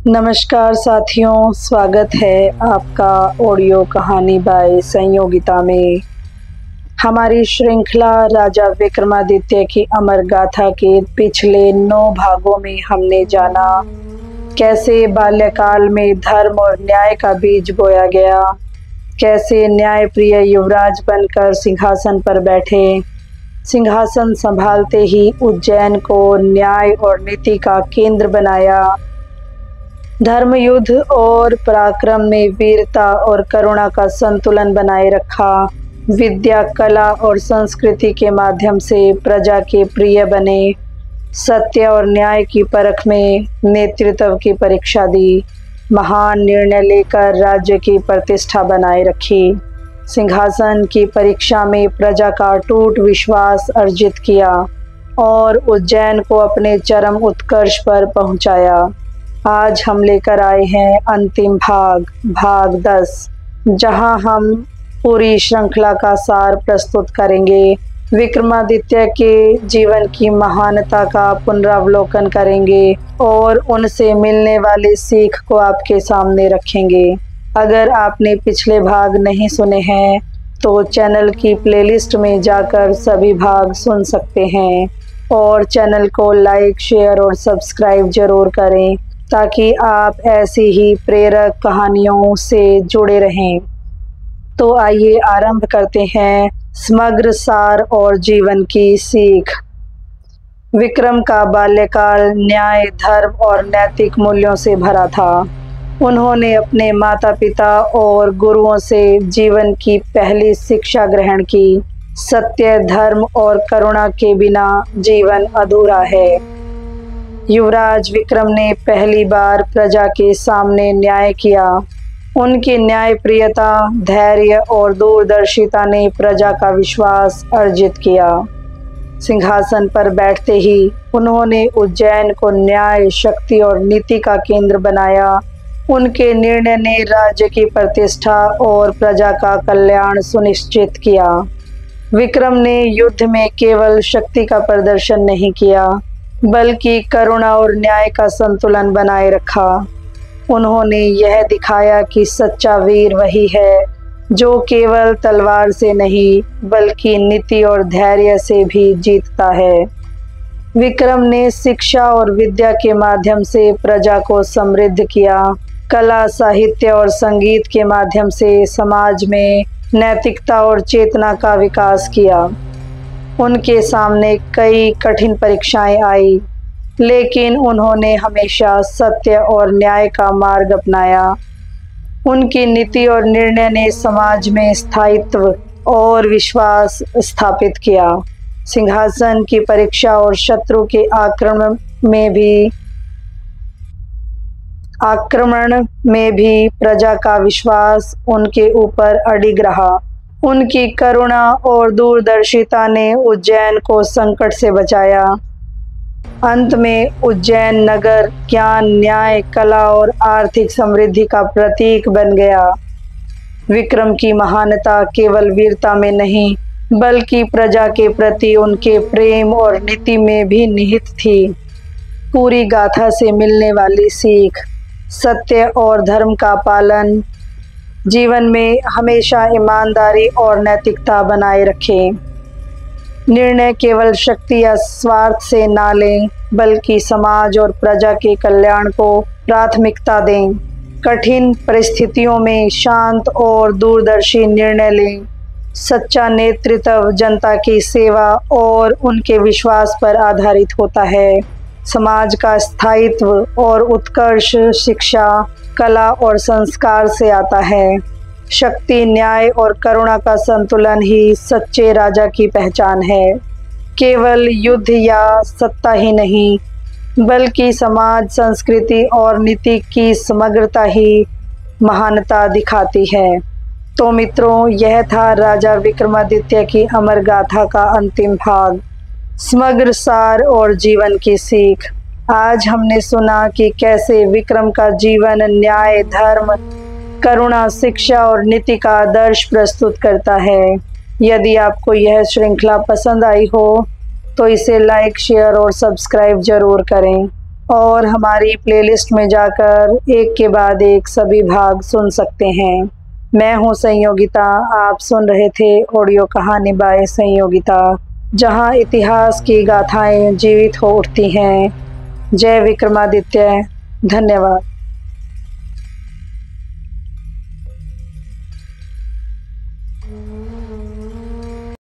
नमस्कार साथियों, स्वागत है आपका ऑडियो कहानी बाय संयोगिता में। हमारी श्रृंखला राजा विक्रमादित्य की अमर गाथा के पिछले 9 भागों में हमने जाना कैसे बाल्यकाल में धर्म और न्याय का बीज बोया गया, कैसे न्यायप्रिय युवराज बनकर सिंहासन पर बैठे। सिंहासन संभालते ही उज्जैन को न्याय और नीति का केंद्र बनाया। धर्म, युद्ध और पराक्रम में वीरता और करुणा का संतुलन बनाए रखा। विद्या, कला और संस्कृति के माध्यम से प्रजा के प्रिय बने। सत्य और न्याय की परख में नेतृत्व की परीक्षा दी। महान निर्णय लेकर राज्य की प्रतिष्ठा बनाए रखी। सिंहासन की परीक्षा में प्रजा का अटूट विश्वास अर्जित किया और उज्जैन को अपने चरम उत्कर्ष पर पहुंचाया। आज हम लेकर आए हैं अंतिम भाग 10, जहां हम पूरी श्रृंखला का सार प्रस्तुत करेंगे। विक्रमादित्य के जीवन की महानता का पुनरावलोकन करेंगे और उनसे मिलने वाली सीख को आपके सामने रखेंगे। अगर आपने पिछले भाग नहीं सुने हैं तो चैनल की प्लेलिस्ट में जाकर सभी भाग सुन सकते हैं और चैनल को लाइक, शेयर और सब्सक्राइब जरूर करें ताकि आप ऐसी ही प्रेरक कहानियों से जुड़े रहें। तो आइए आरंभ करते हैं समग्र सार और जीवन की सीख। विक्रम का बाल्यकाल न्याय, धर्म और नैतिक मूल्यों से भरा था। उन्होंने अपने माता पिता और गुरुओं से जीवन की पहली शिक्षा ग्रहण की। सत्य, धर्म और करुणा के बिना जीवन अधूरा है। युवराज विक्रम ने पहली बार प्रजा के सामने न्याय किया। उनकी न्यायप्रियता, धैर्य और दूरदर्शिता ने प्रजा का विश्वास अर्जित किया। सिंहासन पर बैठते ही उन्होंने उज्जैन को न्याय, शक्ति और नीति का केंद्र बनाया। उनके निर्णय ने राज्य की प्रतिष्ठा और प्रजा का कल्याण सुनिश्चित किया। विक्रम ने युद्ध में केवल शक्ति का प्रदर्शन नहीं किया बल्कि करुणा और न्याय का संतुलन बनाए रखा। उन्होंने यह दिखाया कि सच्चा वीर वही है जो केवल तलवार से नहीं बल्कि नीति और धैर्य से भी जीतता है। विक्रम ने शिक्षा और विद्या के माध्यम से प्रजा को समृद्ध किया। कला, साहित्य और संगीत के माध्यम से समाज में नैतिकता और चेतना का विकास किया। उनके सामने कई कठिन परीक्षाएं आई, लेकिन उन्होंने हमेशा सत्य और न्याय का मार्ग अपनाया। उनकी नीति और निर्णय ने समाज में स्थायित्व और विश्वास स्थापित किया। सिंहासन की परीक्षा और शत्रु के आक्रमण में भी प्रजा का विश्वास उनके ऊपर अडिग रहा। उनकी करुणा और दूरदर्शिता ने उज्जैन को संकट से बचाया। अंत में उज्जैन नगर ज्ञान, न्याय, कला और आर्थिक समृद्धि का प्रतीक बन गया। विक्रम की महानता केवल वीरता में नहीं बल्कि प्रजा के प्रति उनके प्रेम और नीति में भी निहित थी। पूरी गाथा से मिलने वाली सीख: सत्य और धर्म का पालन। जीवन में हमेशा ईमानदारी और नैतिकता बनाए रखें। निर्णय केवल शक्ति या स्वार्थ से ना लें बल्कि समाज और प्रजा के कल्याण को प्राथमिकता दें। कठिन परिस्थितियों में शांत और दूरदर्शी निर्णय लें। सच्चा नेतृत्व जनता की सेवा और उनके विश्वास पर आधारित होता है। समाज का स्थायित्व और उत्कर्ष शिक्षा, कला और संस्कार से आता है। शक्ति, न्याय और करुणा का संतुलन ही सच्चे राजा की पहचान है। केवल युद्ध या सत्ता ही नहीं बल्कि समाज, संस्कृति और नीति की समग्रता ही महानता दिखाती है। तो मित्रों, यह था राजा विक्रमादित्य की अमर गाथा का अंतिम भाग, समग्र सार और जीवन की सीख। आज हमने सुना कि कैसे विक्रम का जीवन न्याय, धर्म, करुणा, शिक्षा और नीति का आदर्श प्रस्तुत करता है। यदि आपको यह श्रृंखला पसंद आई हो तो इसे लाइक, शेयर और सब्सक्राइब जरूर करें। और हमारी प्लेलिस्ट में जाकर एक के बाद एक सभी भाग सुन सकते हैं। मैं हूँ संयोगिता, आप सुन रहे थे ऑडियो कहानी बाय संयोगिता, जहाँ इतिहास की गाथाएं जीवित हो उठती हैं। जय विक्रमादित्य। धन्यवाद।